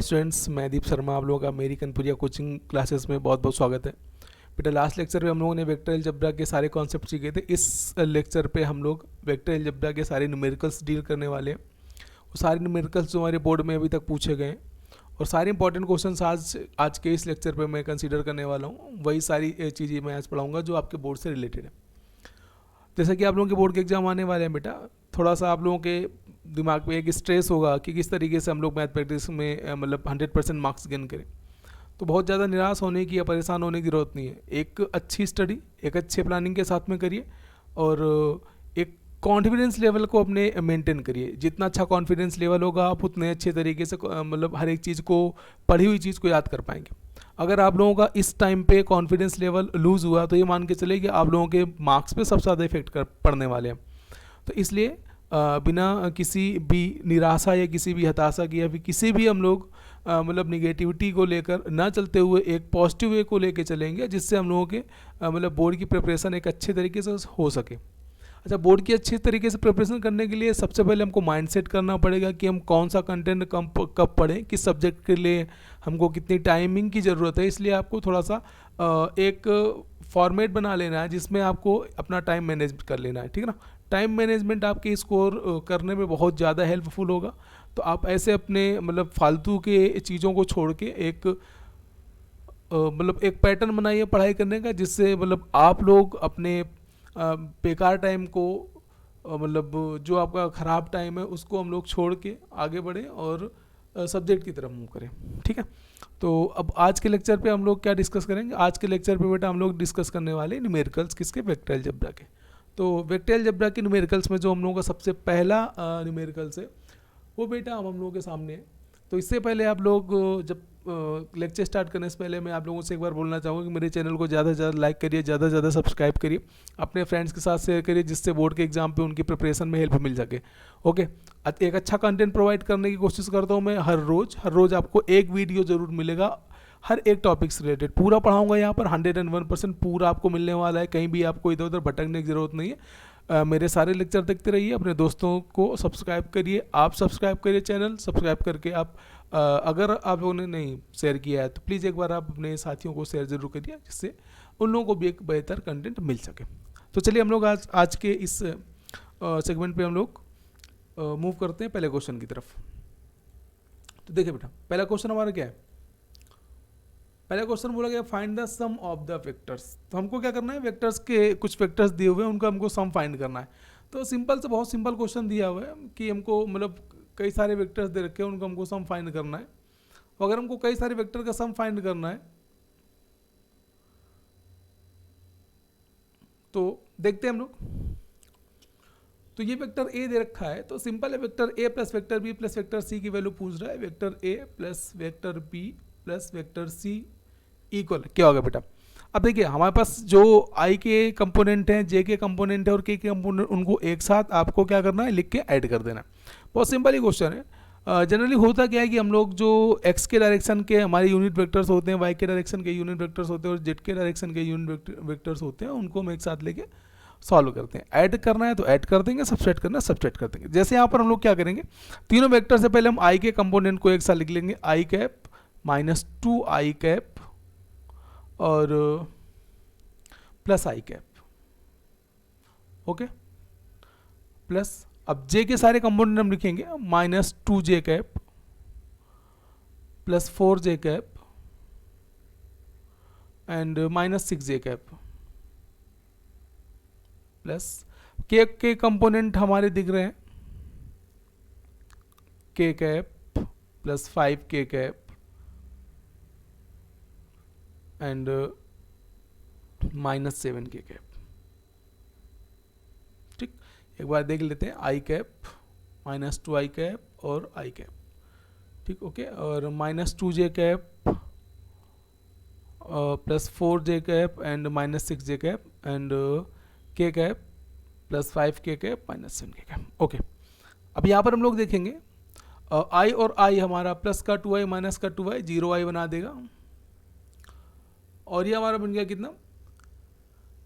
Students, मैं दीप शर्मा, आप लोगों का मेरी कनपुरिया कोचिंग क्लासेस में बहुत बहुत स्वागत है। बेटा लास्ट लेक्चर में हम लोगों ने वेक्टर अलजेब्रा के सारे कॉन्सेप्ट सीखे थे। इस लेक्चर पे हम लोग वेक्टर अलजेब्रा के सारे न्यूमेरिकल्स डील करने वाले हैं। वो सारे न्यूमेरिकल्स जो हमारे बोर्ड में अभी तक पूछे गए हैं और सारे इंपॉर्टेंट क्वेश्चंस आज के इस लेक्चर पे मैं कंसीडर करने वाला हूँ। वही सारी चीज़ें मैं आज पढ़ाऊँगा जो आपके बोर्ड से रिलेटेड है। जैसा कि आप लोगों के बोर्ड के एग्जाम आने वाले हैं बेटा, थोड़ा सा आप लोगों के दिमाग में एक स्ट्रेस होगा कि किस तरीके से हम लोग मैथ प्रैक्टिस में मतलब 100% मार्क्स गेन करें। तो बहुत ज़्यादा निराश होने की या परेशान होने की ज़रूरत नहीं है। एक अच्छी स्टडी, एक अच्छे प्लानिंग के साथ में करिए और एक कॉन्फिडेंस लेवल को अपने मेंटेन करिए। जितना अच्छा कॉन्फिडेंस लेवल होगा आप उतने अच्छे तरीके से मतलब हर एक चीज़ को, पढ़ी हुई चीज़ को याद कर पाएंगे। अगर आप लोगों का इस टाइम पे कॉन्फिडेंस लेवल लूज़ हुआ तो ये मान के चले कि आप लोगों के मार्क्स पे सबसे ज़्यादा इफेक्ट पड़ने वाले हैं। तो इसलिए बिना किसी भी निराशा या किसी भी हताशा की या फिर किसी भी हम लोग मतलब निगेटिविटी को लेकर ना चलते हुए एक पॉजिटिव वे को लेके चलेंगे, जिससे हम लोगों के मतलब बोर्ड की प्रिपरेशन एक अच्छे तरीके से हो सके। अच्छा, बोर्ड की अच्छी तरीके से प्रिपरेशन करने के लिए सबसे पहले हमको माइंडसेट करना पड़ेगा कि हम कौन सा कंटेंट कब पढ़ें, किस सब्जेक्ट के लिए हमको कितनी टाइमिंग की ज़रूरत है। इसलिए आपको थोड़ा सा एक फॉर्मेट बना लेना है जिसमें आपको अपना टाइम मैनेज कर लेना है, ठीक है ना। टाइम मैनेजमेंट आपके स्कोर करने में बहुत ज़्यादा हेल्पफुल होगा। तो आप ऐसे अपने मतलब फालतू के चीज़ों को छोड़ के एक मतलब एक पैटर्न बनाइए पढ़ाई करने का, जिससे मतलब आप लोग अपने बेकार टाइम को मतलब जो आपका ख़राब टाइम है उसको हम लोग छोड़ के आगे बढ़ें और सब्जेक्ट की तरफ मूव करें, ठीक है। तो अब आज के लेक्चर पे हम लोग क्या डिस्कस करेंगे? आज के लेक्चर पे बेटा हम लोग डिस्कस करने वाले न्यूमेरिकल्स किसके? वेक्टर अलजेब्रा के। तो वेक्टर अलजेब्रा के न्यूमेरिकल्स में जो हम लोगों का सबसे पहला न्यूमेरिकल्स है वो बेटा हम लोगों के सामने है। तो इससे पहले आप लोग जब लेक्चर स्टार्ट करने से पहले मैं आप लोगों से एक बार बोलना चाहूँगा कि मेरे चैनल को ज़्यादा से ज़्यादा लाइक करिए, ज़्यादा से ज़्यादा सब्सक्राइब करिए, अपने फ्रेंड्स के साथ शेयर करिए, जिससे बोर्ड के एग्जाम पे उनकी प्रिपरेशन में हेल्प मिल सके। ओके, एक अच्छा कंटेंट प्रोवाइड करने की कोशिश करता हूँ मैं हर रोज़ आपको एक वीडियो ज़रूर मिलेगा हर एक टॉपिक से रिलेटेड। पूरा पढ़ाऊँगा यहाँ पर 101% पूरा आपको मिलने वाला है। कहीं भी आपको इधर उधर भटकने की ज़रूरत नहीं है। मेरे सारे लेक्चर देखते रहिए, अपने दोस्तों को सब्सक्राइब करिए, आप सब्सक्राइब करिए, चैनल सब्सक्राइब करके आप अगर आप लोगों ने नहीं शेयर किया है तो प्लीज़ एक बार आप अपने साथियों को शेयर ज़रूर करिए, जिससे उन लोगों को भी एक बेहतर कंटेंट मिल सके। तो चलिए हम लोग आज के इस सेगमेंट पे हम लोग मूव करते हैं पहले क्वेश्चन की तरफ। तो देखिए बेटा, पहला क्वेश्चन हमारा क्या है? पहला क्वेश्चन बोला गया find the sum of the vectors. तो हमको क्या करना है? वेक्टर्स के कुछ वेक्टर्स दिए हुए हैं, उनका हमको सम फाइंड करना है। तो सिंपल से बहुत सिंपल क्वेश्चन दिया हुआ है कि हमको मतलब कई सारे वेक्टर्स दे रखे हैं, उनको हमको सम फाइंड करना है। तो अगर हमको कई सारे वेक्टर का सम फाइंड करना है तो देखते हैं हम लोग। तो ये वेक्टर ए दे रखा है, तो सिंपल है, vector A plus vector B plus vector C की वैल्यू पूछ रहा है। Vector A plus vector B plus vector C equal क्या होगा बेटा? अब देखिए हमारे पास जो आई के कंपोनेंट हैं, जे के कंपोनेंट है और के कंपोनेंट, उनको एक साथ आपको क्या करना है? लिख के ऐड कर देना। बहुत सिंपल ही क्वेश्चन है। जनरली होता क्या है कि हम लोग जो एक्स के डायरेक्शन के हमारे यूनिट वेक्टर्स होते हैं, वाई के डायरेक्शन के यूनिट वेक्टर्स होते हैं और जेड के डायरेक्शन के यूनिट वेक्टर्स होते हैं, उनको हम एक साथ लेके सॉल्व करते हैं। ऐड करना है तो ऐड कर देंगे, सब्सट्रैक्ट करना है सब्सट्रैक्ट कर देंगे। जैसे यहाँ पर हम लोग क्या करेंगे, तीनों वेक्टर से पहले हम आई के कंपोनेंट को एक साथ लिख लेंगे, आई कैप माइनस 2 आई कैप और प्लस आई कैप। ओके, प्लस अब जे के सारे कंपोनेंट हम लिखेंगे minus 2 J cap plus 4 J cap and minus 6 J cap plus के कंपोनेंट हमारे दिख रहे हैं के कैप प्लस 5 के कैप एंड माइनस 7 के कैप। ठीक, एक बार देख लेते हैं, आई कैप माइनस 2 आई कैप और आई कैप। ठीक, ओके, और minus 2 J cap plus 4 J cap and minus 6 J cap and के कैप प्लस 5 के कैप माइनस 7 के कैप। ओके, अब यहाँ पर हम लोग देखेंगे आई और आई हमारा प्लस का 2i माइनस का 2i 0i बना देगा। और ये हमारा बन गया कितना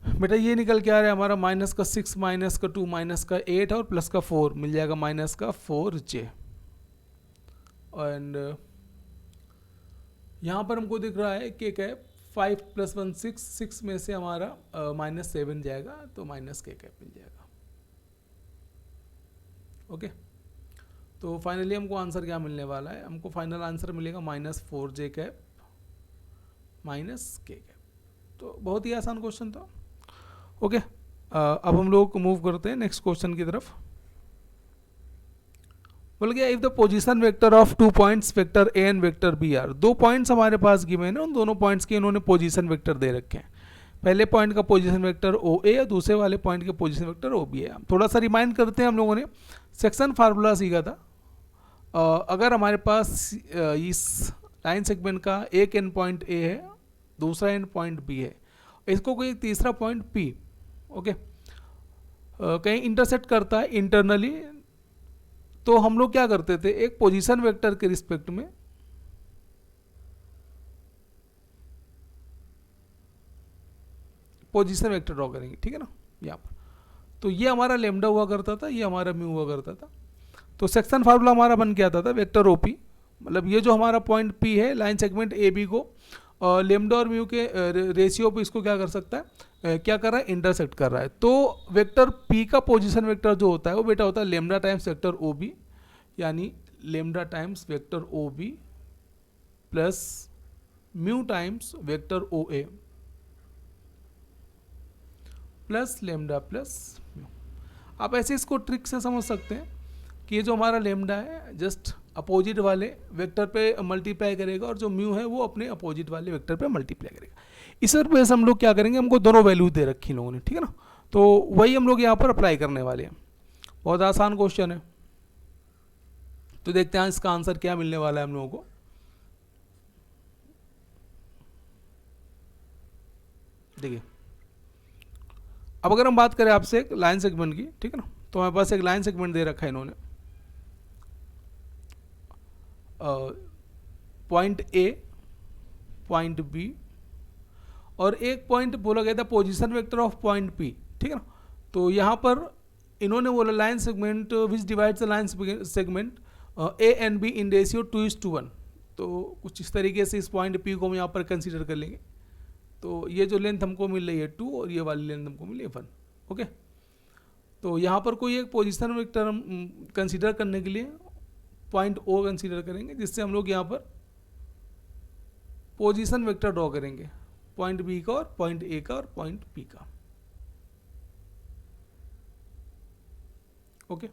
बेटा? ये निकल के आ रहा है हमारा माइनस का 6 माइनस का 2 माइनस का 8 और प्लस का 4 मिल जाएगा माइनस का 4j। एंड यहाँ पर हमको दिख रहा है के कैप 5 + 1 6, 6 में से हमारा -7 जाएगा तो माइनस के कैप मिल जाएगा। ओके, तो फाइनली हमको आंसर क्या मिलने वाला है, हमको फाइनल आंसर मिलेगा -4j कैप माइनस के कैप। तो बहुत ही आसान क्वेश्चन था। ओके, अब हम लोग मूव करते हैं नेक्स्ट क्वेश्चन की तरफ। बोल गया if the position vector of 2 points vector A and vector B are, 2 points हमारे पास गिवन है, उन दोनों पॉइंट्स के इन्होंने पोजीशन वेक्टर दे रखे हैं। पहले पॉइंट का पोजीशन वेक्टर ओ ए और दूसरे वाले पॉइंट के पोजीशन वेक्टर ओ बी है। थोड़ा सा रिमाइंड करते हैं, हम लोगों ने सेक्शन फार्मूला सीखा था। अगर हमारे पास इस लाइन सेगमेंट का एक एंड पॉइंट ए है, दूसरा एंड पॉइंट बी है, इसको कोई तीसरा पॉइंट पी ओके कहीं इंटरसेक्ट करता है इंटरनली, तो हम लोग क्या करते थे, एक पोजीशन वेक्टर के रिस्पेक्ट में पोजीशन वेक्टर ड्रॉ करेंगे, ठीक है ना, यहाँ पर। तो ये हमारा लेमडा हुआ करता था, ये हमारा म्यू हुआ करता था। तो सेक्शन फार्मूला हमारा बन के आता था वेक्टर ओपी, मतलब ये जो हमारा पॉइंट पी है लाइन सेगमेंट ए बी को लेमडा और म्यू के रेशियो पे इसको क्या कर सकता है, क्या कर रहा है, इंटरसेक्ट कर रहा है। तो वेक्टर पी का पोजीशन वेक्टर जो होता है वो बेटा होता है lambda times vector O B, यानी lambda times vector O B plus mu times vector O A plus lambda plus mu. आप ऐसे इसको ट्रिक से समझ सकते हैं कि ये जो हमारा लेमडा है जस्ट अपोजिट वाले वेक्टर पे मल्टीप्लाई करेगा और जो म्यू है वो अपने अपोजिट वाले वेक्टर पे मल्टीप्लाई करेगा। इस वजह से हम लोग क्या करेंगे, हमको दोनों वैल्यू दे रखी लोगों ने, ठीक है ना, तो वही हम लोग यहाँ पर अप्लाई करने वाले हैं। बहुत आसान क्वेश्चन है, तो देखते हैं इसका आंसर क्या मिलने वाला है हम लोगों को। देखिए, अब अगर हम बात करें आपसे एक लाइन सेगमेंट की, ठीक है ना, तो हमारे पास एक लाइन सेगमेंट दे रखा है इन्होंने, पॉइंट ए पॉइंट बी और एक पॉइंट बोला गया था position vector of point P, ठीक है ना। तो यहाँ पर इन्होंने बोला line segment which divides the line segment A and be in ratio 2:1। तो कुछ इस तरीके से इस पॉइंट पी को हम यहाँ पर कंसीडर कर लेंगे। तो ये जो लेंथ हमको मिल रही है 2 और ये वाली लेंथ हमको मिली है 1। ओके, तो यहाँ पर कोई एक पोजीशन वेक्टर हम कंसीडर करने के लिए पॉइंट ओ कंसीडर करेंगे, जिससे हम लोग यहाँ पर पोजीशन वेक्टर ड्रॉ करेंगे, पॉइंट बी का और पॉइंट ए का और पॉइंट पी का। ओके,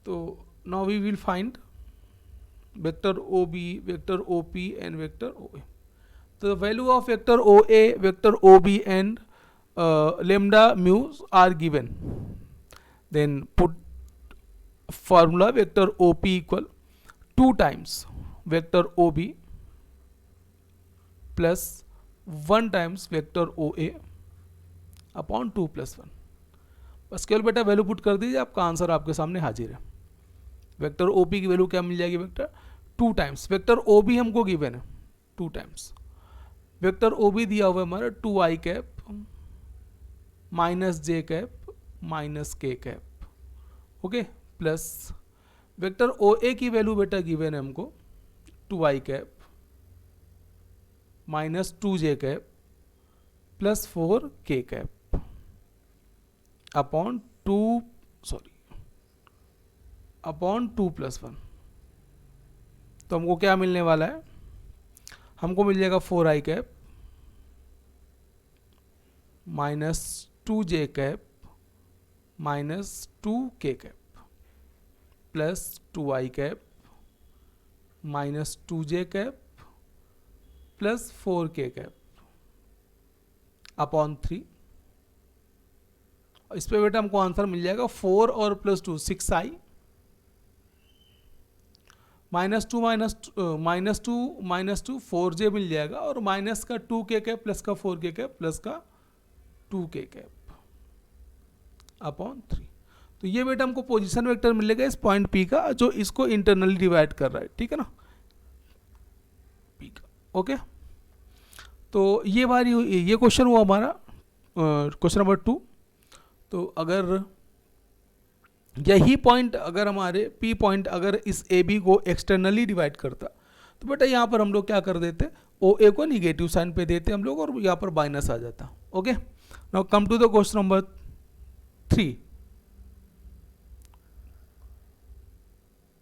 तो now we will find vector O B, vector O P and vector O A. तो the value of vector O A, vector O B and lambda mu's are given, then put formula vector OP equal 2 times vector OB plus 1 times vector OA upon 2 + 1। बस केवल बेटा value put कर दीजिए, आपका answer आपके सामने हाजिर है। वेक्टर OP की वैल्यू क्या मिल जाएगी, वेक्टर 2 टाइम्स वेक्टर OB हमको गिवन है 2 टाइम्स वेक्टर OB दिया हुआ है हमारा 2i cap minus J cap minus के cap, okay, plus vector OA की वैल्यू बेटा गिवन है हमको 2i cap minus 2j cap plus 4k cap upon 2 + 1। तो हमको क्या मिलने वाला है, हमको मिल जाएगा 4i cap minus 2j cap minus 2k cap plus 2i cap minus 2j cap plus 4k cap upon 3। इस पे बेटा हमको आंसर मिल जाएगा 4 और plus 2 6i minus two 4j मिल जाएगा और माइनस का 2k कैप प्लस का 4k कैप प्लस का 2k कैप अपॉन 3। तो ये बेटा हमको पोजीशन वेक्टर मिलेगा इस पॉइंट P का, जो इसको इंटरनली डिवाइड कर रहा है, ठीक है ना, P का। ओके, तो ये क्वेश्चन हुआ हमारा क्वेश्चन नंबर 2। तो अगर यही पॉइंट अगर हमारे P पॉइंट अगर इस AB को एक्सटर्नली डिवाइड करता, तो बेटा यहाँ पर हम लोग क्या कर देते, ओ ए को निगेटिव साइन पे देते हम लोग, और यहाँ पर माइनस आ जाता। Okay, now come to the question number 3।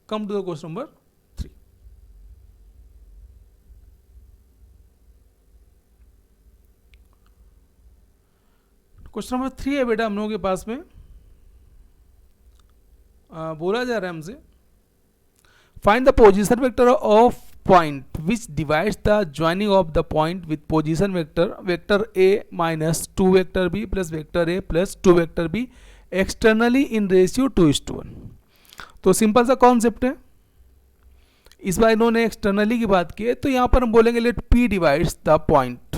Come to the question number 3। Question number 3 है बेटा हम लोगों के पास में, बोला जा रहा है हमसे, find the position vector of point which divides the joining of the point with position vector vector A minus 2 vector B plus vector A plus 2 vector B externally in ratio 2:1। तो सिंपल सा concept है, इस बार इन्होंने externally की बात की है, तो यहाँ पर हम बोलेंगे let P divides the point.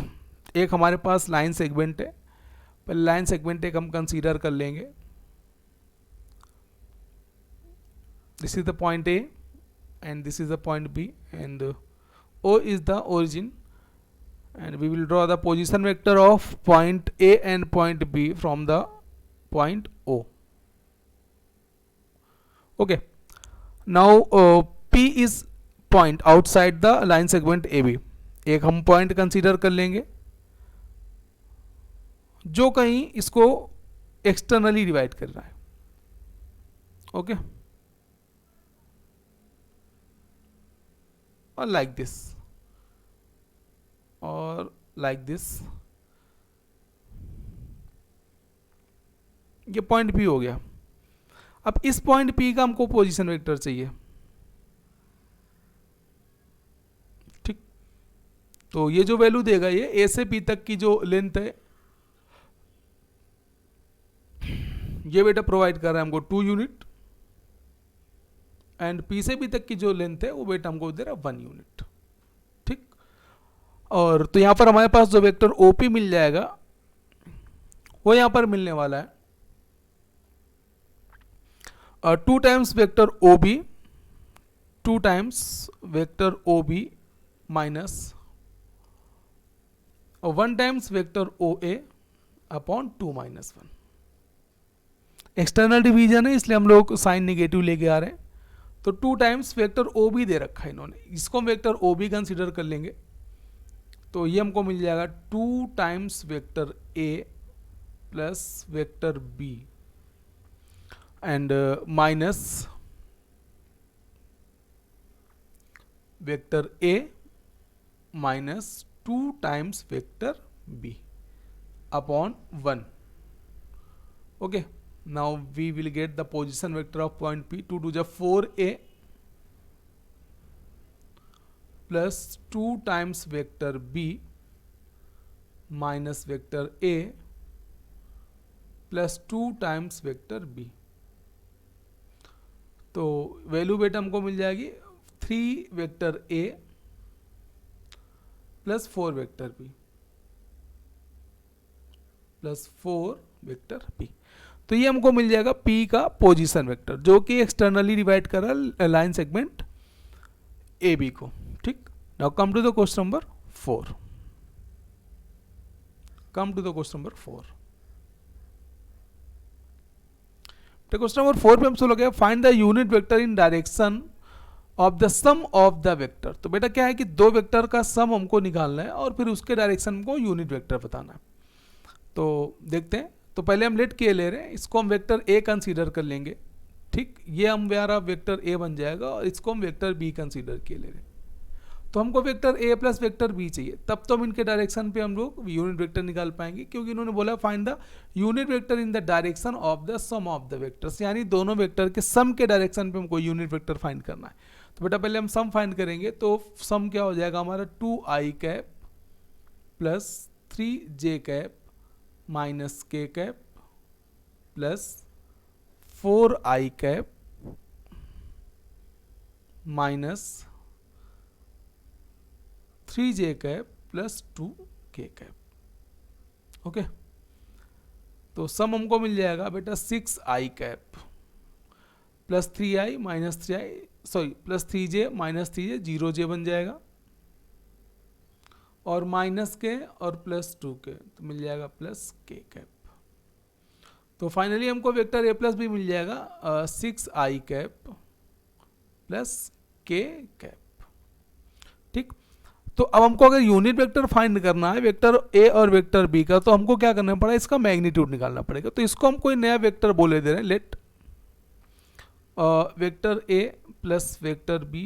एक हमारे पास लाइन सेगमेंट है, पहले लाइन सेगमेंट एक हम कंसीडर कर लेंगे। This is the point A and this is the point B, and O is the origin, and we will draw the position vector of point A and point B from the point O. Okay, now P is point outside the line segment AB। एक हम point consider कर लेंगे जो कहीं इसको externally divide कर रहा है। ओके, और लाइक दिस और लाइक दिस, ये पॉइंट P हो गया। अब इस पॉइंट P का हमको पोजीशन वेक्टर चाहिए, ठीक। तो ये जो वैल्यू देगा, ये A से P तक की जो लेंथ है, ये बेटा प्रोवाइड कर रहा है हमको 2 यूनिट, एंड P से B तक की जो लेंथ है वो बेटा हमको दे रहा है 1 यूनिट, ठीक। और तो यहाँ पर हमारे पास जो वेक्टर OP मिल जाएगा वो यहाँ पर मिलने वाला है 2 times vector OB, 2 times vector OB minus 1 times vector OA upon 2 minus 1। External division है इसलिए हम लोग साइन नेगेटिव लेके आ रहे हैं। तो 2 टाइम्स वेक्टर OB दे रखा है इन्होंने, इसको हम वेक्टर OB कंसीडर कर लेंगे। तो ये हमको मिल जाएगा 2 times vector A plus vector B and minus vector A minus 2 times vector B upon 1। Okay, now we will get the position vector of point P, 2 to the 4A plus 2 times vector B minus vector A plus 2 times vector B। तो value बेटा हमको मिल जाएगी 3 vector A plus 4 vector B plus 4 vector B। तो ये हमको मिल जाएगा P का पोजीशन वेक्टर जो कि एक्सटर्नली डिवाइड कर रहा है लाइन सेगमेंट AB को, ठीक। Now come to the question number 4। Come to the question number 4। तो क्वेश्चन नंबर 4 पे हमसे लगे find the unit vector in direction of the sum of the vector. तो बेटा क्या है कि 2 वेक्टर का सम हमको निकालना है और फिर उसके डायरेक्शन को यूनिट वेक्टर बताना है। तो देखते हैं, तो पहले हम लेट के ले रहे हैं, इसको हम वेक्टर A कंसीडर कर लेंगे, ठीक। ये हमारा वेक्टर A बन जाएगा और इसको हम वेक्टर B कंसीडर किए ले रहे हैं। तो हमको vector A plus vector B चाहिए, तब तो हम इनके डायरेक्शन पे हम लोग यूनिट वेक्टर निकाल पाएंगे, क्योंकि इन्होंने बोला find the unit vector in the direction of the sum of the vectors, यानी दोनों वेक्टर के सम के डायरेक्शन पे हमको यूनिट वेक्टर फाइंड करना है। तो बेटा पहले हम सम फाइंड करेंगे, तो सम क्या हो जाएगा हमारा 2i cap plus 3j cap minus k cap plus 4i cap minus 3j cap plus 2k cap. Okay, तो सम हमको मिल जाएगा बेटा 6i cap plus 3i minus 3i sorry plus 3j minus 3j 0j बन जाएगा, और माइनस के और प्लस 2k, तो मिल जाएगा प्लस k कैप। तो फाइनली हमको वेक्टर A प्लस भी मिल जाएगा 6i cap plus k cap. ठीक। तो अब हमको अगर यूनिट वेक्टर फाइंड करना है वेक्टर ए और वेक्टर बी का, तो हमको क्या करना पड़ेगा, इसका मैग्नीट्यूड निकालना पड़ेगा। तो इसको हम कोई नया वेक्टर बोले दे रहे हैं, let vector A plus vector B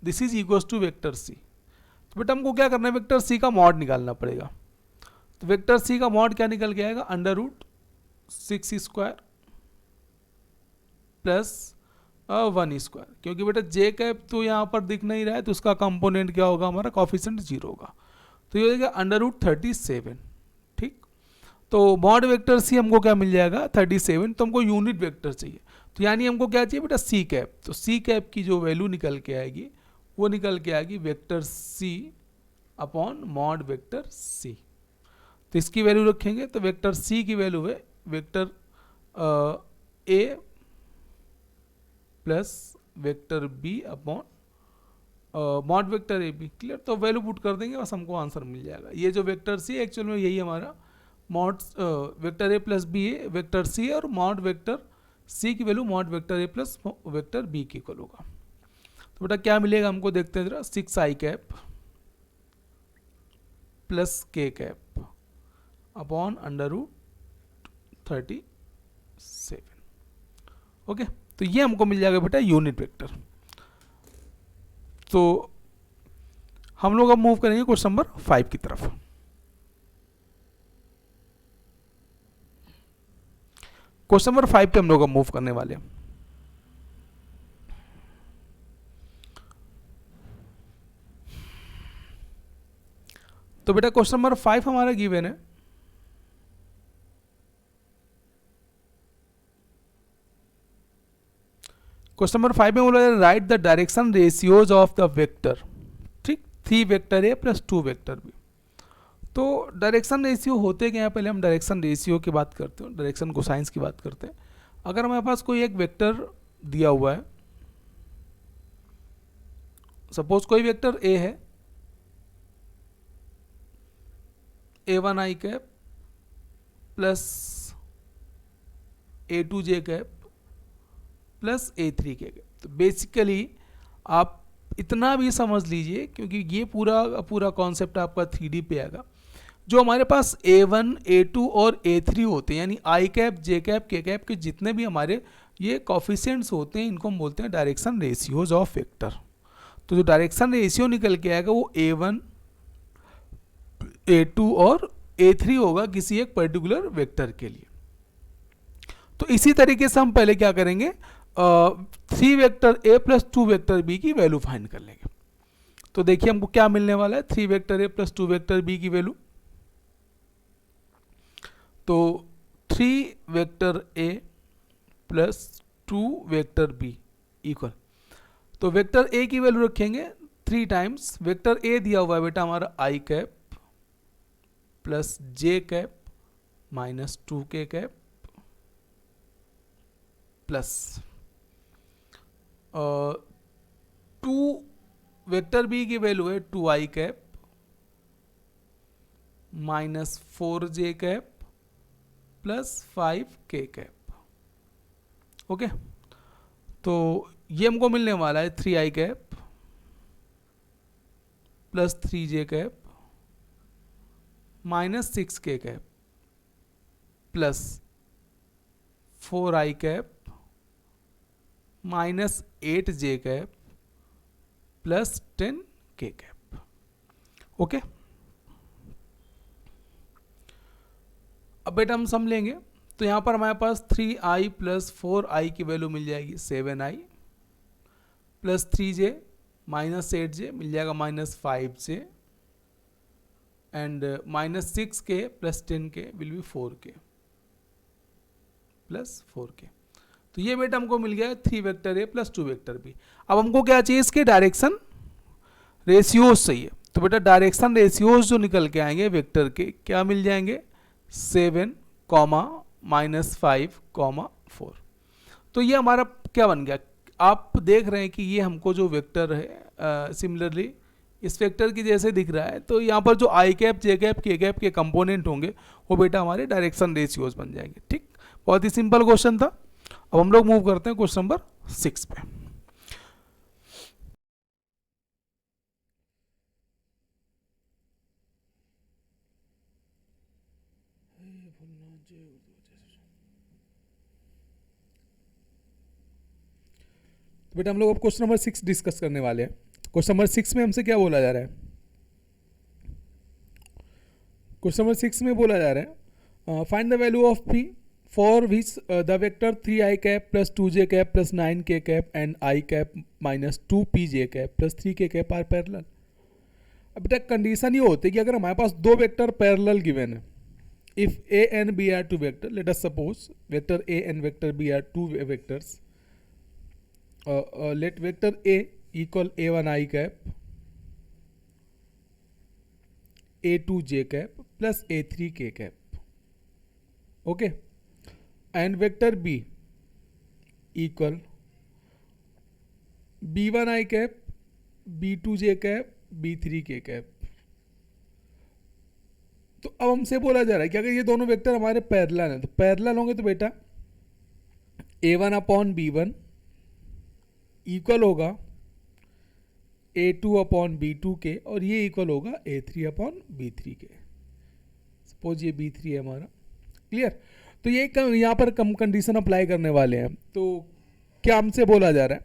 this is equals to vector C. तो बेटा हमको क्या करना है, वेक्टर सी का मॉड निकालना पड़ेगा। तो वेक्टर सी का मॉड क्या निकल के आएगा, under root 6 square plus 1 square, क्योंकि बेटा जे कैप तो यहाँ पर दिख नहीं रहा है, तो उसका कंपोनेंट क्या होगा, हमारा कॉफिशिएंट 0 होगा। तो ये हो जाएगा अंडर रूट 37। ठीक। तो मॉड वेक्टर सी हमको क्या मिल जाएगा, 37। तो हमको यूनिट वेक्टर चाहिए, तो यानी हमको क्या चाहिए बेटा, सी कैप। तो सी कैप की जो वैल्यू निकल के आएगी वो निकल के आएगी vector C upon mod vector C. तो इसकी वैल्यू रखेंगे, तो वेक्टर सी की वैल्यू है vector A plus vector B upon mod vector A B. Clear. तो वैल्यू पुट कर देंगे, बस हमको आंसर मिल जाएगा। ये जो वेक्टर सी एक्चुअल में यही हमारा mod vector A plus B A vector C, और मॉड वेक्टर सी की value mod vector A plus vector B की इक्वल होगा। तो बेटा क्या मिलेगा हमको, देखते हैं जरा, 6i cap plus K cap upon under root 37। Okay. तो ये हमको मिल जाएगा बेटा यूनिट वेक्टर। तो हम लोग अब मूव करेंगे क्वेश्चन नंबर 5 की तरफ। क्वेश्चन नंबर 5 पे हम लोग अब मूव करने वाले हैं। तो बेटा क्वेश्चन नंबर 5 हमारा गिवन है, क्वेश्चन नंबर 5 में बोला है write the direction ratios of the vector. ठीक, 3 vector A plus 2 vector B. तो डायरेक्शन रेशियो होते क्या है, पहले हम डायरेक्शन रेशियो की बात करते हैं, डायरेक्शन कोसाइंस की बात करते हैं। अगर हमारे पास कोई एक वेक्टर दिया हुआ है, सपोज कोई वेक्टर ए है, a1i cap plus a2j cap plus a3 के कैप। तो बेसिकली आप इतना भी समझ लीजिए, क्योंकि ये पूरा कॉन्सेप्ट आपका 3D पे आएगा। जो हमारे पास a1, a2 और a3 होते हैं, यानी i cap, j cap, k cap के जितने भी हमारे ये कॉफिशिएंट्स होते हैं, इनको हम बोलते हैं डायरेक्शन रेशियोज ऑफ वेक्टर। तो जो डायरेक्शन रेशियो निकल के आएगा वो a1, a2 और a3 होगा किसी एक पर्टिकुलर वेक्टर के लिए। तो इसी तरीके से हम पहले क्या करेंगे, 3 vector a plus 2 vector b की वैल्यू फाइंड कर लेंगे। तो देखिए हमको क्या मिलने वाला है, 3 vector a plus 2 vector b की वैल्यू। तो 3 vector a plus 2 vector b equal, तो वेक्टर a की वैल्यू रखेंगे 3 टाइम्स वेक्टर a दिया हुआ है बेटा हमारा i cap plus j cap minus 2k cap plus 2 vector b की वैल्यू है 2i cap minus 4j cap plus 5k cap. Okay. तो ये हमको मिलने वाला है 3i cap plus 3j cap minus 6k cap plus 4i cap minus 8j cap plus 10k cap. Okay. अब बेटा हम सम लेंगे, तो यहाँ पर हमारे पास 3i प्लस 4i की वैल्यू मिल जाएगी 7i plus 3j minus 8j मिल जाएगा minus 5j and minus 6k plus 10k will be 4k plus 4k। तो ये बेटा हमको मिल गया 3 vector a plus 2 vector b। अब हमको क्या चाहिए, इसके डायरेक्शन रेशियोज चाहिए। तो बेटा डायरेक्शन रेशियोज जो निकल के आएंगे वेक्टर के क्या मिल जाएंगे, 7, माइनस 5, 4। तो ये हमारा क्या बन गया, आप देख रहे हैं कि ये हमको जो वेक्टर है सिमिलरली इस वेक्टर की जैसे दिख रहा है। तो यहाँ पर जो आई कैप, जे कैप, के कैप के कंपोनेंट होंगे वो बेटा हमारे डायरेक्शन रेशियोज बन जाएंगे। ठीक, बहुत ही सिंपल क्वेश्चन था। अब हम लोग मूव करते हैं क्वेश्चन नंबर 6 पे। तो बेटा हम लोग अब क्वेश्चन नंबर 6 डिस्कस करने वाले हैं। क्वेश्चन नंबर 6 में हमसे क्या बोला जा रहा है? क्वेश्चन नंबर 6 में बोला जा रहा है find the value of P for which the vector 3i cap plus 2j cap plus 9k cap and i cap minus 2pj cap plus 3k cap are parallel. अब तक कंडीशन ये होती है कि अगर हमारे पास दो वेक्टर पैरेलल गिवन है, if a and b are two vector, let us suppose vector a and vector b are two vectors, let vector a equal a1 i cap, a2 j cap plus a3 k cap, okay, and vector b equal b1 i cap, b2 j cap, b3 k cap। तो अब हमसे बोला जा रहा है कि अगर ये दोनों वेक्टर हमारे पैरेलल हैं तो पैरेलल होंगे तो बेटा a1 अपॉन b1 इक्वल होगा a2 अपॉन b2 के, और ये इक्वल होगा a3 अपॉन b3 के। सपोज ये b3 है हमारा, क्लियर। तो ये यहाँ पर कम कंडीशन अप्लाई करने वाले हैं। तो क्या हमसे बोला जा रहा है?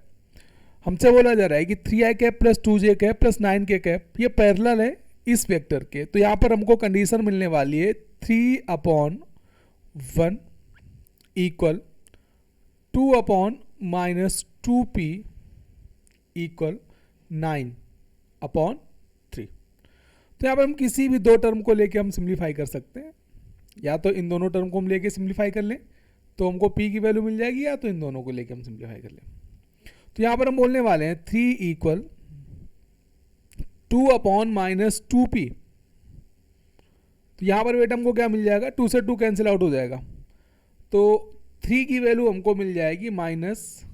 हमसे बोला जा रहा है कि 3i cap plus 2j cap plus 9k cap ये पैरेलल है इस वेक्टर के। तो यहाँ पर हमको कंडीशन मिलने वाली है 3 upon 1 equal 2 upon minus 2p equal 9 upon 3। तो यहाँ पर हम किसी भी दो टर्म को लेके हम सिंप्लीफाई कर सकते हैं, या तो इन दोनों टर्म को हम लेके सिंप्लीफाई कर लें तो हमको p की वैल्यू मिल जाएगी, या तो इन दोनों को लेके हम सिंप्लीफाई कर लें। तो यहाँ पर हम बोलने वाले हैं 3 इक्वल 2 अपॉन माइनस 2p। तो यहाँ पर बेटा हमको क्या मिल जाएगा? 2 से 2 कैंसिल आउट हो जाएगा, तो 3 की वैल्यू हमको मिल जाएगी माइनस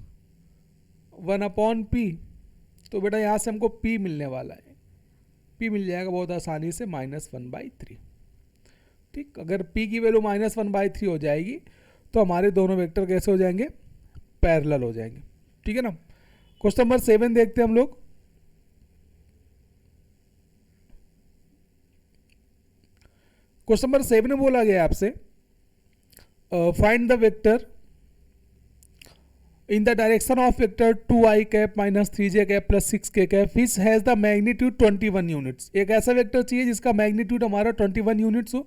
1 अपॉन p। तो बेटा यहाँ से हमको p मिलने वाला है, p मिल जाएगा बहुत आसानी से -1/3। ठीक, अगर p की वैल्यू -1/3 हो जाएगी तो हमारे दोनों वेक्टर कैसे हो जाएंगे? पैरेलल हो जाएंगे। ठीक है ना। क्वेश्चन नंबर 7 देखते हैं हम लोग। क्वेश्चन नंबर 7 में बोला गया आपसे find the vector in the direction of vector 2i cap minus 3j cap plus 6k cap which has the magnitude 21 units. एक ऐसा वेक्टर चाहिए जिसका मैग्नीट्यूड हमारा 21 यूनिट्स हो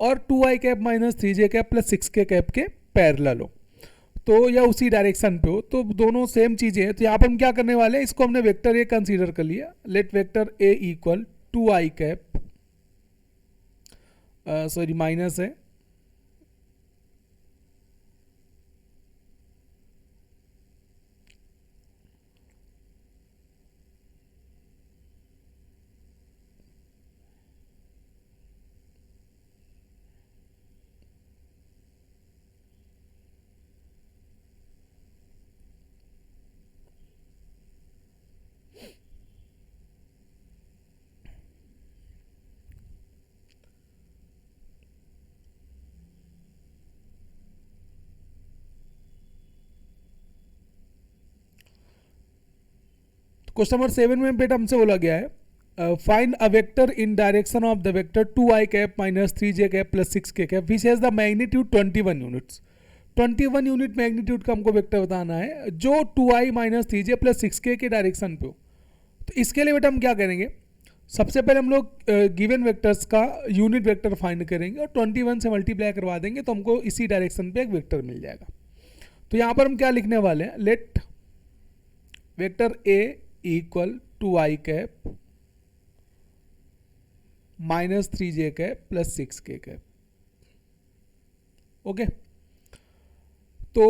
और 2i cap minus 3j cap plus 6k cap के parallel हो, तो या उसी डायरेक्शन पे हो। तो दोनों सेम चीजें हैं। तो यहाँ पर हम क्या करने वाले हैं? इसको हमने वेक्टर ए कंसीडर कर लिया। Let vector A equal 2i cap, sorry minus है, क्वेश्चन नंबर 7 में बेटा हमसे बोला गया है find a vector in direction of the vector 2i cap minus 3j cap plus 6k cap which has the magnitude 21 units. 21 unit magnitude का हमको vector बताना है जो 2i minus 3j plus 6k के डायरेक्शन पे हो। तो इसके लिए बेटा हम क्या करेंगे? सबसे पहले हम लोग गिवन वेक्टर्स का यूनिट वेक्टर फाइंड करेंगे और 21 से मल्टीप्लाई करवा देंगे तो हमको इसी डायरेक्शन पे एक वेक्टर मिल जाएगा। तो यहाँ पर हम क्या लिखने वाले हैं? Let vector A equal 2i cap minus 3j cap plus 6k cap. Okay, तो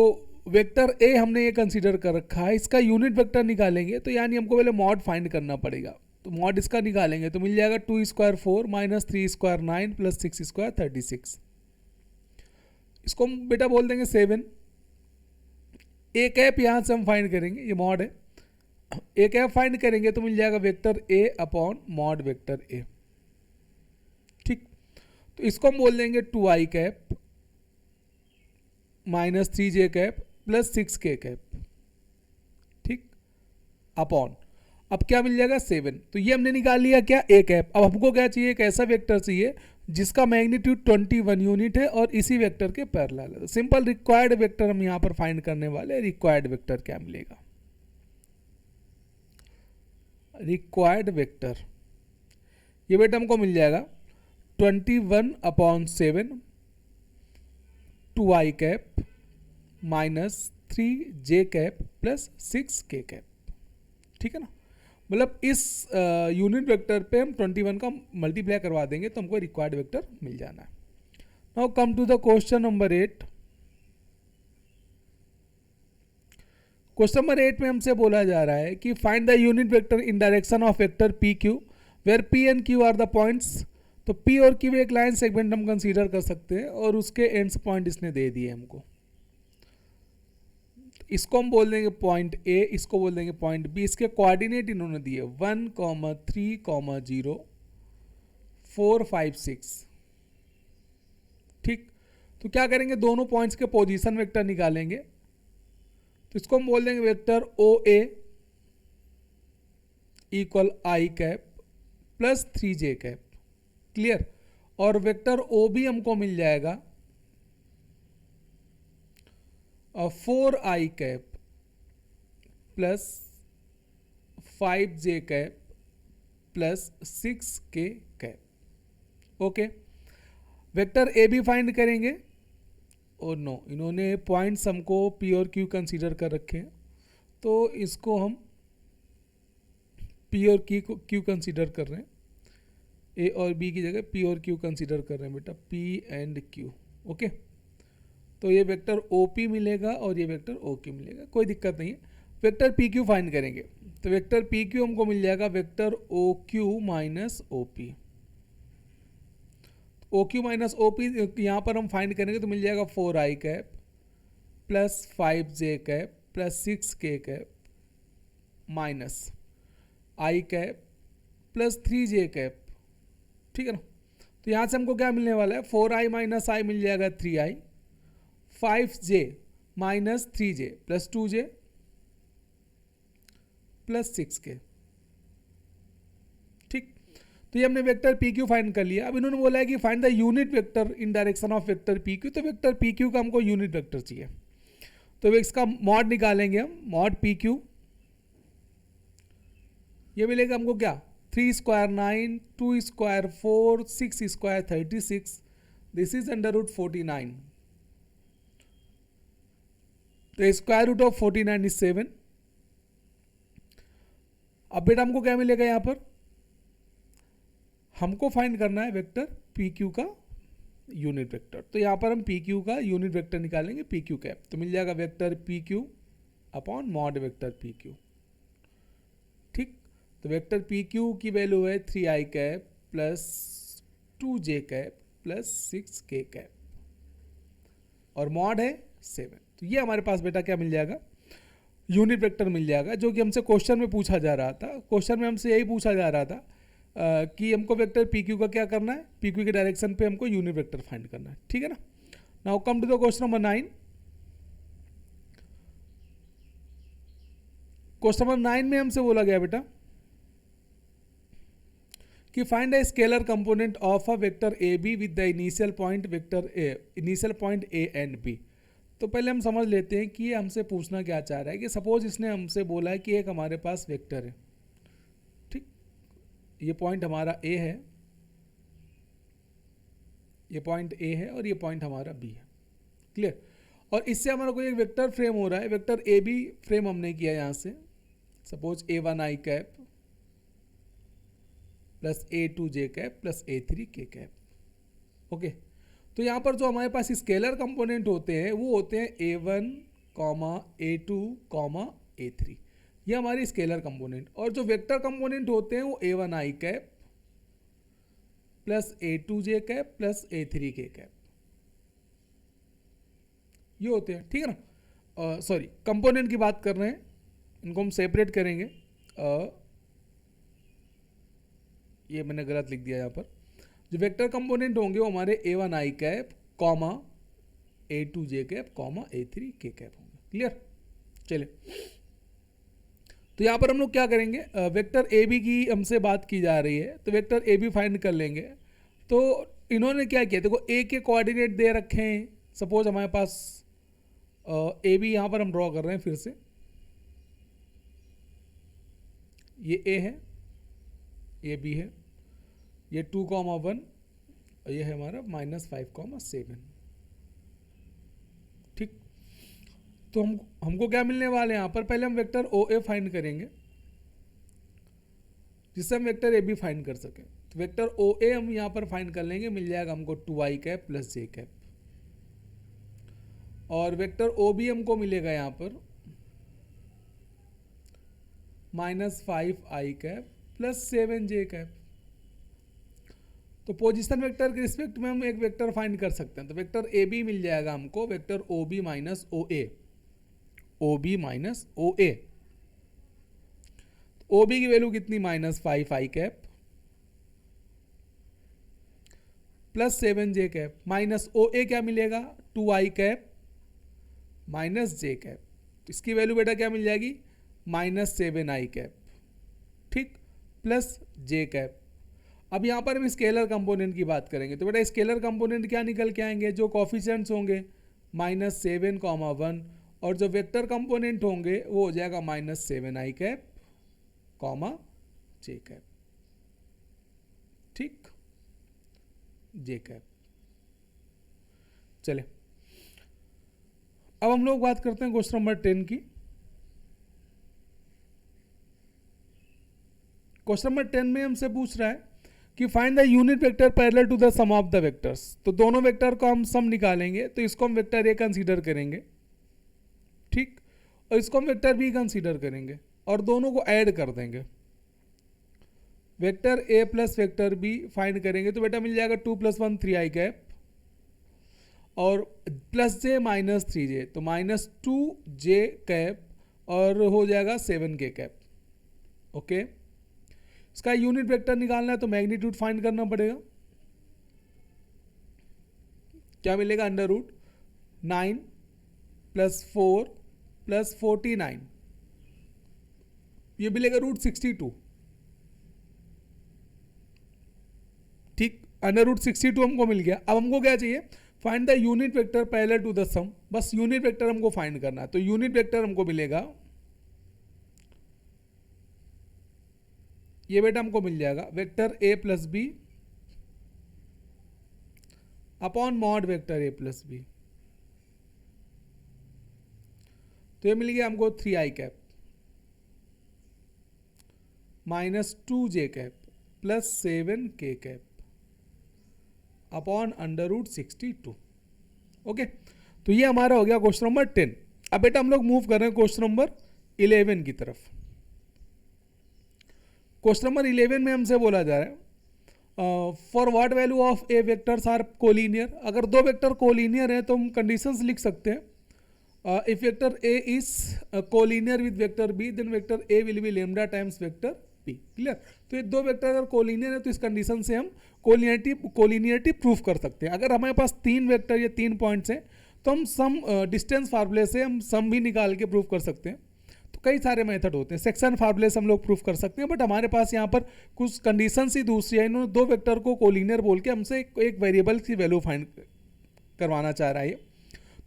वेक्टर ए हमने ये कंसीडर कर रखा है, इसका यूनिट वेक्टर निकालेंगे तो यानी हमको पहले मॉड फाइंड करना पड़ेगा। तो मॉड इसका निकालेंगे तो मिल जाएगा 2 square 4 minus 3 square 9 plus 6 square 36। इसको हम बेटा बोल देंगे 7। ए कैप यहाँ से हम फाइंड करेंगे, ये मॉड है। ए कैप फाइंड करेंगे तो मिल जाएगा वेक्टर ए अपॉन मॉड वेक्टर ए। ठीक, तो इसको हम बोल देंगे 2i cap minus 3j cap plus 6k cap. ठीक, अपॉन अब क्या मिल जाएगा 7। तो ये हमने निकाल लिया क्या? A cap. अब हमको क्या चाहिए? एक ऐसा वेक्टर चाहिए जिसका मैग्नीट्यूड 21 यूनिट है और इसी वेक्टर के पैरेलल है। सिंपल रिक्वायर्ड वेक्टर हम यहाँ पर फाइंड करने वाले। रिक्वायर्ड वेक्टर क्या मिलेगा? रिक्वायर्ड वेक्टर ये बेटा हमको मिल जाएगा 21/7 2i cap minus 3j cap plus 6k cap. ठीक है ना, मतलब इस यूनिट वेक्टर पे हम 21 का मल्टीप्लाई करवा देंगे तो हमको रिक्वायर्ड वेक्टर मिल जाना है। Now come to the question number 8। Question number 8 में हमसे बोला जा रहा है कि find the unit vector in direction of vector P Q where P and Q are the points. तो पी और क्यू एक लाइन सेगमेंट हम कंसीडर कर सकते हैं और उसके एंड्स पॉइंट इसने दे दिए हमको। इसको हम बोल देंगे पॉइंट ए, इसको बोल देंगे पॉइंट बी। इसके कोऑर्डिनेट इन्होंने दिए 1, 3, 0, 4, 5, 6। ठीक, तो क्या करेंगे, दोनों पॉइंट्स के पोजीशन वेक्टर निकालेंगे। तो इसको हम बोल देंगे vector O A equal i cap plus 3j cap. Clear. और वेक्टर ओ बी हमको मिल जाएगा 4i cap plus 5j cap plus 6k cap. Okay, vector A B find करेंगे। और नो, इन्होंने पॉइंट्स हमको पी और क्यू कंसीडर कर रखे हैं, तो इसको हम पी और क्यू कंसीडर कर रहे हैं। ए और बी की जगह पी और क्यू कंसीडर कर रहे हैं बेटा, पी एंड क्यू। ओके, तो ये वेक्टर ओ पी मिलेगा और ये वेक्टर ओ क्यू मिलेगा, कोई दिक्कत नहीं है। वेक्टर पी क्यू फाइंड करेंगे, तो वेक्टर पी क्यू हमको मिल जाएगा vector O Q minus O P. O Q minus O P यहाँ पर हम फाइंड करेंगे तो मिल जाएगा 4i cap plus 5j cap plus 6k cap minus i cap plus 3j cap. ठीक है ना, तो यहाँ से हमको क्या मिलने वाला है, 4i माइनस आई मिल जाएगा 3i, 5j minus 3j plus 2j plus 6k। ठीक, तो ये हमने वेक्टर पी क्यू फाइंड कर लिया। अब इन्होंने बोला है कि find the unit vector in direction of vector P Q. तो वेक्टर पी क्यू का हमको यूनिट वेक्टर चाहिए, तो इसका मॉड निकालेंगे हम, मॉड पी क्यू। ये मिलेगा हमको क्या, 3 square 9, 2 square 4, 6 square 36, this is under root 49। तो स्क्वायर रूट ऑफ 49 इज 7। अब बेटा हमको क्या मिलेगा, यहां पर हमको फाइंड करना है वेक्टर पी क्यू का यूनिट वेक्टर। तो यहां पर हम पी क्यू का यूनिट वेक्टर निकालेंगे, पी क्यू कैप। तो मिल जाएगा vector P Q upon mod vector P Q. ठीक, तो वेक्टर पी क्यू की वैल्यू है 3i cap plus 2j cap plus 6k cap और मॉड है 7। तो ये हमारे पास बेटा क्या मिल जाएगा, यूनिट वेक्टर मिल जाएगा, जो कि हमसे क्वेश्चन में पूछा जा रहा था। क्वेश्चन में हमसे यही पूछा जा रहा था कि हमको वेक्टर पी क्यू का क्या करना है, पी क्यू के डायरेक्शन पे हमको यूनिट वेक्टर फाइंड करना है। ठीक है ना, now come to the question number 9। Question number 9 में हमसे बोला गया बेटा कि find a scalar component of a vector A B with the initial point vector A, initial point A and B. तो पहले हम समझ लेते हैं कि ये हमसे पूछना क्या चाह रहा है। कि सपोज इसने हमसे बोला है कि एक हमारे पास वेक्टर है, ठीक, ये पॉइंट हमारा ए है, ये पॉइंट ए है और ये पॉइंट हमारा बी है। क्लियर। और इससे हमारा कोई एक वेक्टर फ्रेम हो रहा है, वेक्टर ए बी फ्रेम हमने किया यहाँ से, suppose a1i cap plus a2j cap plus a3k cap. Okay, तो यहाँ पर जो हमारे पास स्केलर कंपोनेंट होते हैं वो होते हैं a1, a2, a3, ये हमारे स्केलर कंपोनेंट। और जो वेक्टर कंपोनेंट होते हैं वो a1i cap plus a2j cap plus a3k cap, ये होते हैं। ठीक है ना, सॉरी कंपोनेंट की बात कर रहे हैं, इनको हम सेपरेट करेंगे। ये मैंने गलत लिख दिया यहाँ पर। जो वेक्टर कंपोनेंट होंगे वो हमारे a1i cap comma a2j cap comma a3k cap होंगे। क्लियर। चलिए, तो यहाँ पर हम लोग क्या करेंगे, वेक्टर ए बी की हमसे बात की जा रही है, तो वेक्टर ए बी फाइंड कर लेंगे। तो इन्होंने क्या किया, देखो ए के कोऑर्डिनेट दे रखे हैं, सपोज हमारे पास ए बी यहाँ पर हम ड्रॉ कर रहे हैं फिर से, ये ए है, ये बी है, ये 2,1 और ये है हमारा -5,7। ठीक, तो हमको क्या मिलने वाले हैं यहाँ पर, पहले हम वेक्टर ओ ए फाइंड करेंगे जिससे हम वेक्टर ए बी फाइंड कर सकें। तो वेक्टर ओ ए हम यहाँ पर फाइंड कर लेंगे, मिल जाएगा हमको 2i कैप प्लस जे कैप, और वेक्टर ओ बी हमको मिलेगा यहाँ पर -5i cap plus 7j cap. तो पोजीशन वेक्टर के रिस्पेक्ट में हम एक वेक्टर फाइंड कर सकते हैं, तो वेक्टर ए बी मिल जाएगा हमको vector O B minus O A, O B minus O A. O B की वैल्यू कितनी, -5i cap plus 7j cap, minus O A क्या मिलेगा, 2i cap minus J cap. तो इसकी वैल्यू बेटा क्या मिल जाएगी, -7i कैप, ठीक, प्लस जे कैप। अब यहाँ पर हम स्केलर कंपोनेंट की बात करेंगे, तो बेटा स्केलर कंपोनेंट क्या निकल के आएंगे, जो कॉफिशिएंट्स होंगे -7,1, और जो वेक्टर कंपोनेंट होंगे वो हो जाएगा -7i कैप जे कैप, ठीक, जे कैप। चले अब हम लोग बात करते हैं क्वेश्चन नंबर 10 की। क्वेश्चन नंबर 10 में हमसे पूछ रहा है कि find the unit vector parallel to the sum of the vectors. तो दोनों वेक्टर को हम सम निकालेंगे, तो इसको हम वेक्टर ए कंसीडर करेंगे, ठीक, और इसको हम वेक्टर बी कंसीडर करेंगे और दोनों को ऐड कर देंगे। Vector A plus vector B find करेंगे, तो बेटा मिल जाएगा 2 + 1 3i कैप और प्लस जे माइनस 3j, तो -2j कैप और हो जाएगा 7k कैप। ओके, इसका यूनिट वेक्टर निकालना है तो मैग्नीट्यूड फाइंड करना पड़ेगा। क्या मिलेगा, √9 + 4 + 49, ये मिलेगा √62, ठीक, √62 हमको मिल गया। अब हमको क्या चाहिए, find the unit vector parallel to the sum, बस यूनिट वेक्टर हमको फाइंड करना है। तो यूनिट वेक्टर हमको मिलेगा, ये बेटा हमको मिल जाएगा vector A plus B upon mod vector A plus B, तो ये मिल गया हमको 3i cap -2j cap plus 7k cap upon √62। Okay, तो ये हमारा हो गया क्वेश्चन नंबर 10। अब बेटा हम लोग मूव कर रहे हैं क्वेश्चन नंबर 11 की तरफ। क्वेश्चन नंबर 11 में हमसे बोला जा रहा है for what value of A vectors are collinear. अगर दो वेक्टर कोलिनियर हैं तो हम कंडीशंस लिख सकते हैं। If vector A is collinear with vector B then vector A will be lambda times vector B. Clear, तो ये दो वेक्टर अगर कोलिनियर है तो इस कंडीशन से हम कोलिनियरिटी प्रूफ कर सकते हैं। अगर हमारे पास 3 वेक्टर या 3 पॉइंट्स हैं तो हम सम डिस्टेंस फार्मूले से हम सम भी निकाल के प्रूफ कर सकते हैं। तो कई सारे मेथड होते हैं, सेक्शन फार्मूले से हम लोग प्रूफ कर सकते हैं, बट हमारे पास यहाँ पर कुछ कंडीशंस ही दूसरी है। इन्होंने दो वेक्टर को कोलिनियर बोल के हमसे एक वेरिएबल की वैल्यू फाइंड करवाना चाह रहा है।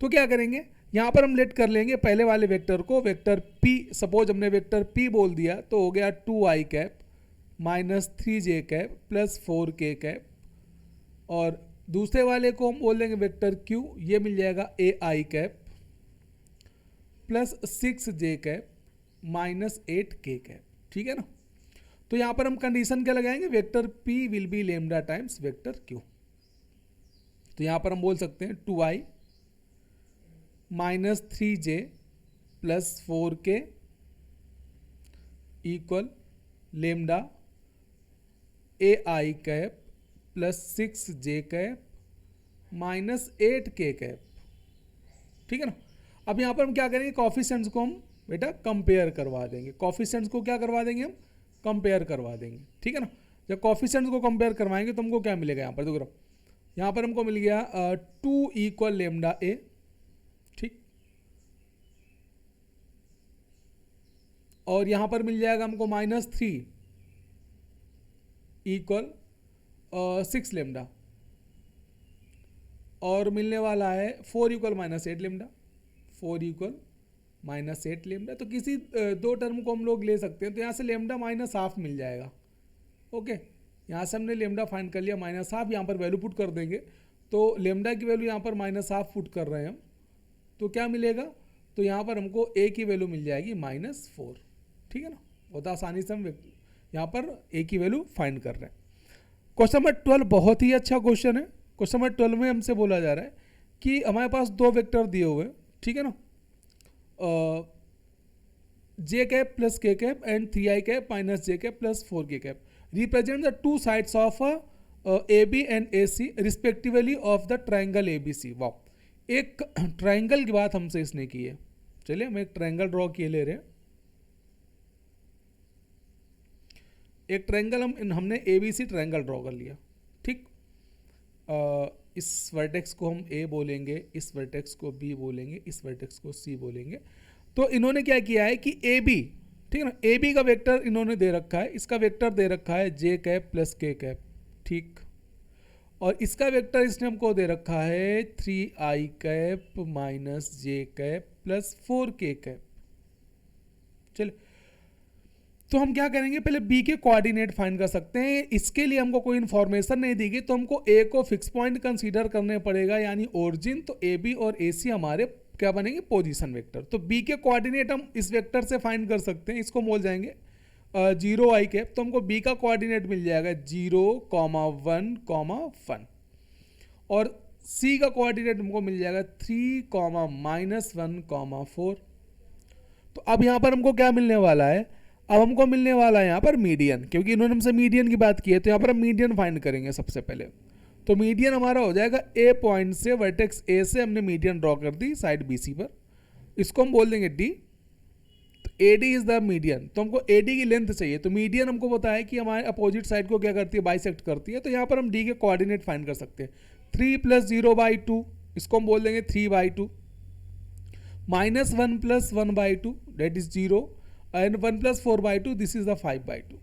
तो क्या करेंगे, यहाँ पर हम लेट कर लेंगे पहले वाले वेक्टर को वेक्टर P। सपोज हमने वेक्टर P बोल दिया तो हो गया 2i cap -3j cap plus 4k cap, और दूसरे वाले को हम बोल देंगे वेक्टर Q, ये मिल जाएगा ai cap plus 6j cap -8k cap. ठीक है ना, तो यहाँ पर हम कंडीशन क्या लगाएंगे, vector P will be lambda times vector Q। तो यहाँ पर हम बोल सकते हैं 2i -3j plus 4k equal lambda ai cap plus 6j cap -8k cap. ठीक है ना, अब यहाँ पर हम क्या करेंगे, कॉफिशिएंट्स को हम बेटा कंपेयर करवा देंगे। कॉफिशिएंट्स को क्या करवा देंगे, हम कंपेयर करवा देंगे। ठीक है ना, जब कॉफिशिएंट्स को कंपेयर करवाएंगे तो हमको क्या मिलेगा, यहाँ पर देखो, यहाँ पर हमको मिल गया 2 इक्वल लेमडा ए। ठीक, और यहाँ पर मिल जाएगा हमको -3 इक्वल 6 लेमडा। और मिलने वाला है 4 equal minus 8 lambda, 4 equal minus 8 lambda. तो किसी दो टर्म को हम लोग ले सकते हैं, तो यहाँ से लेमडा माइनस हाफ मिल जाएगा। ओके, यहाँ से हमने लेमडा फाइंड कर लिया माइनस हाफ, यहाँ पर वैल्यू पुट कर देंगे, तो लेमडा की वैल्यू यहाँ पर माइनस हाफ पुट कर रहे हैं हम, तो क्या मिलेगा, तो यहाँ पर हमको ए की वैल्यू मिल जाएगी -4। ठीक है ना, बहुत आसानी से हम यहाँ पर ए की वैल्यू फाइंड कर रहे हैं। क्वेश्चन नंबर 12 बहुत ही अच्छा क्वेश्चन है। क्वेश्चन नंबर 12 में हमसे बोला जा रहा है कि हमारे पास दो वेक्टर दिए हुए हैं, ठीक है ना, J cap plus K cap and 3i cap minus J cap plus 4k cap represent the two sides of A B and A C respectively of the triangle A B C. वाह, एक triangle की बात हमसे इसने की है। चलिए हम एक ट्राइंगल ड्रॉ किए ले रहे हैं, एक ट्राइंगल हमने A B C triangle draw कर लिया। ठीक, इस वर्टेक्स को हम ए बोलेंगे, इस वर्टेक्स को बी बोलेंगे, इस वर्टेक्स को सी बोलेंगे। तो इन्होंने क्या किया है कि ए बी, ठीक है ना, ए बी का वेक्टर इन्होंने दे रखा है, इसका वेक्टर दे रखा है जे कैप प्लस के कैप। ठीक, और इसका वेक्टर इसने हमको दे रखा है 3i cap minus J cap plus 4k cap. चलिए, तो हम क्या करेंगे, पहले बी के कोऑर्डिनेट फाइंड कर सकते हैं। इसके लिए हमको कोई इन्फॉर्मेशन नहीं दी गई, तो हमको ए को फिक्स पॉइंट कंसीडर करने पड़ेगा, यानी ओरिजिन। तो ए बी और ए सी हमारे क्या बनेंगे, पोजीशन वेक्टर। तो बी के कोऑर्डिनेट हम इस वेक्टर से फाइंड कर सकते हैं, इसको बोल जाएंगे 0i कैप। तो हमको बी का कोऑर्डिनेट मिल जाएगा 0, 1, 1, और सी का कोऑर्डिनेट हमको मिल जाएगा 3, -1, 4। तो अब यहाँ पर हमको क्या मिलने वाला है, अब हमको मिलने वाला है यहाँ पर मीडियन, क्योंकि इन्होंने हमसे मीडियन की बात की है, तो यहाँ पर हम मीडियन फाइंड करेंगे सबसे पहले। तो मीडियन हमारा हो जाएगा ए पॉइंट से, वर्टेक्स ए से हमने मीडियन ड्रॉ कर दी साइड बी सी पर, इसको हम बोल देंगे डी। तो A D is the median, तो हमको ए डी की लेंथ चाहिए। तो मीडियन हमको पता है कि हमारे अपोजिट साइड को क्या करती है, बाइसेक्ट करती है। तो यहाँ पर हम डी के कोऑर्डिनेट फाइंड कर सकते हैं। 3 + 0/2, इसको हम बोल देंगे 3/2, -1 + 1/2 that is 0, and 1 + 4/2 this is the 5/2।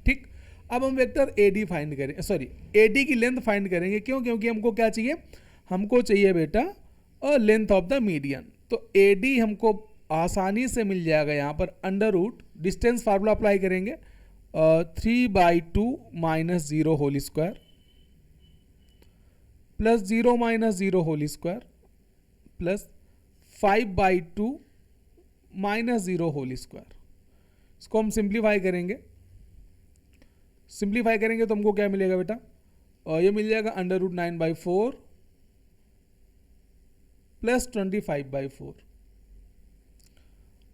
ठीक, अब हम वेक्टर ए डी फाइंड करें, सॉरी ए डी की लेंथ फाइंड करेंगे। क्यों, क्योंकि हमको क्या चाहिए, हमको चाहिए बेटा लेंथ ऑफ द मीडियन। तो ए डी हमको आसानी से मिल जाएगा यहाँ पर √ डिस्टेंस फार्मूला अप्लाई करेंगे 3/2 - 0 whole square plus 0 - 0 whole square plus 5/2 - 0 whole square. इसको हम सिंप्लीफाई करेंगे, सिंप्लीफाई करेंगे तो हमको क्या मिलेगा बेटा, और ये मिल जाएगा √9/4 प्लस 25/4,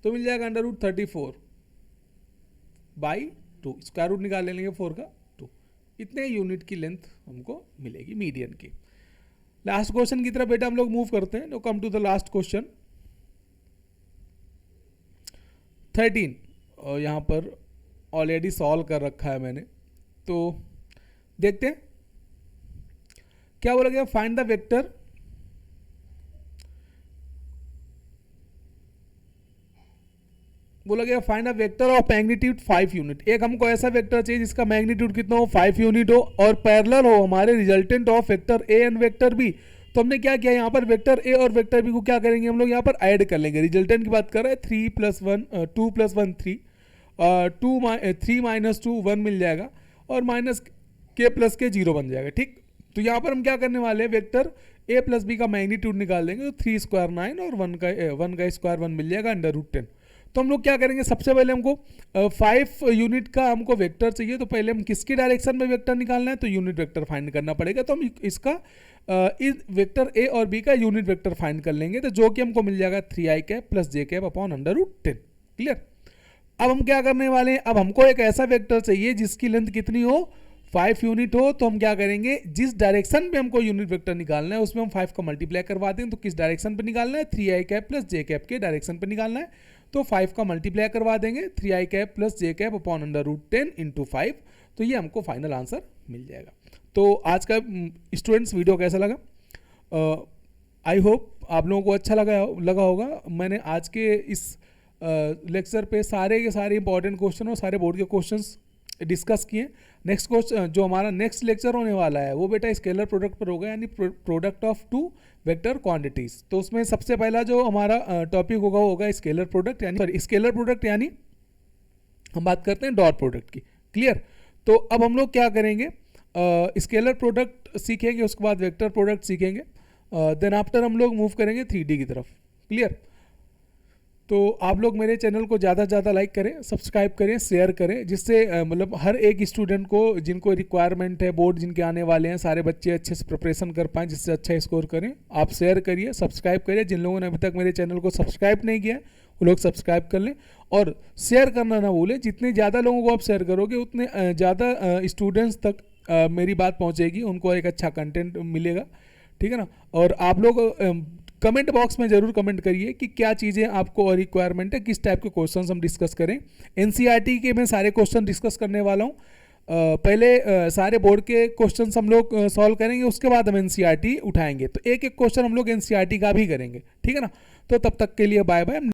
तो मिल जाएगा √34/2। स्क्वायर रूट निकाल लेंगे 4 का 2। इतने यूनिट की लेंथ हमको मिलेगी मीडियन की। लास्ट क्वेश्चन की तरफ बेटा हम लोग मूव करते हैं। No come to the last question 13, और यहाँ पर ऑलरेडी सॉल्व कर रखा है मैंने, तो देखते हैं क्या बोला गया। फाइंड द वेक्टर बोला गया, find a vector of magnitude 5 unit. एक हमको ऐसा वेक्टर चाहिए जिसका मैग्नीट्यूड कितना हो, 5 यूनिट हो, और पैरेलल हो हमारे resultant of vector A and vector B. तो हमने क्या किया, यहाँ पर वेक्टर ए और वेक्टर बी को क्या करेंगे, हम लोग यहाँ पर ऐड कर लेंगे। रिजल्टेंट की बात कर रहे हैं 3 + 1 2 + 1 3, 3 - 2 1 मिल जाएगा, और -k + k 0 बन जाएगा। ठीक, तो यहाँ पर हम क्या करने वाले हैं, वेक्टर ए प्लस बी का मैग्नीट्यूड निकाल देंगे। तो 3 स्क्वायर 9 और 1 का स्क्वायर 1 मिल जाएगा √10। तो हम लोग क्या करेंगे, सबसे पहले हमको 5 यूनिट का हमको वेक्टर चाहिए। तो पहले हम किसकी डायरेक्शन में वेक्टर निकालना है, तो यूनिट वेक्टर फाइंड करना पड़ेगा। तो हम इसका इस वेक्टर ए और बी का यूनिट वेक्टर फाइंड कर लेंगे, तो जो कि हमको मिल जाएगा 3i कैप प्लस जे कैप अपॉन √10। क्लियर। अब हम क्या करने वाले हैं, अब हमको एक ऐसा वेक्टर चाहिए जिसकी लेंथ कितनी हो, 5 यूनिट हो। तो हम क्या करेंगे, जिस डायरेक्शन पे हमको यूनिट वेक्टर निकालना है उसमें हम 5 का मल्टीप्लाई करवा दें। तो किस डायरेक्शन पे निकालना है, 3i कैप प्लस जे कैप के डायरेक्शन पे निकालना है। तो 5 का मल्टीप्लाई करवा देंगे, 3i कैप प्लस जे कैप अपॉन √10 × 5। तो ये हमको फाइनल आंसर मिल जाएगा। तो आज का स्टूडेंट्स वीडियो कैसा लगा, आई होप आप लोगों को अच्छा लगा होगा। मैंने आज के इस लेक्चर पे सारे के सारे इंपॉर्टेंट क्वेश्चन और सारे बोर्ड के क्वेश्चंस डिस्कस किए। नेक्स्ट क्वेश्चन जो हमारा नेक्स्ट लेक्चर होने वाला है वो बेटा स्केलर प्रोडक्ट पर होगा, यानी product of two vector quantities. तो उसमें सबसे पहला जो हमारा टॉपिक होगा वो होगा स्केलर प्रोडक्ट, यानी सॉरी स्केलर प्रोडक्ट, यानी हम बात करते हैं डॉट प्रोडक्ट की। क्लियर। तो अब हम लोग क्या करेंगे, स्केलर प्रोडक्ट सीखेंगे, उसके बाद वेक्टर प्रोडक्ट सीखेंगे, देन आफ्टर हम लोग मूव करेंगे 3D की तरफ। क्लियर। तो आप लोग मेरे चैनल को ज़्यादा से ज़्यादा लाइक करें, सब्सक्राइब करें, शेयर करें, जिससे मतलब हर एक स्टूडेंट को जिनको रिक्वायरमेंट है, बोर्ड जिनके आने वाले हैं, सारे बच्चे अच्छे से प्रिपरेशन कर पाएँ, जिससे अच्छा स्कोर करें। आप शेयर करिए, सब्सक्राइब करिए। जिन लोगों ने अभी तक मेरे चैनल को सब्सक्राइब नहीं किया है वो लोग सब्सक्राइब कर लें और शेयर करना ना भूलें। जितने ज़्यादा लोगों को आप शेयर करोगे उतने ज़्यादा स्टूडेंट्स तक मेरी बात पहुँचेगी, उनको एक अच्छा कंटेंट मिलेगा। ठीक है ना। और आप लोग कमेंट बॉक्स में ज़रूर कमेंट करिए कि क्या चीज़ें आपको और रिक्वायरमेंट है, किस टाइप के क्वेश्चंस हम डिस्कस करें। एनसीईआरटी के मैं सारे क्वेश्चन डिस्कस करने वाला हूँ। पहले सारे बोर्ड के क्वेश्चंस हम लोग सॉल्व करेंगे, उसके बाद हम एनसीईआरटी उठाएंगे। तो एक एक क्वेश्चन हम लोग एनसीईआरटी का भी करेंगे। ठीक है ना। तो तब तक के लिए बाय बाय।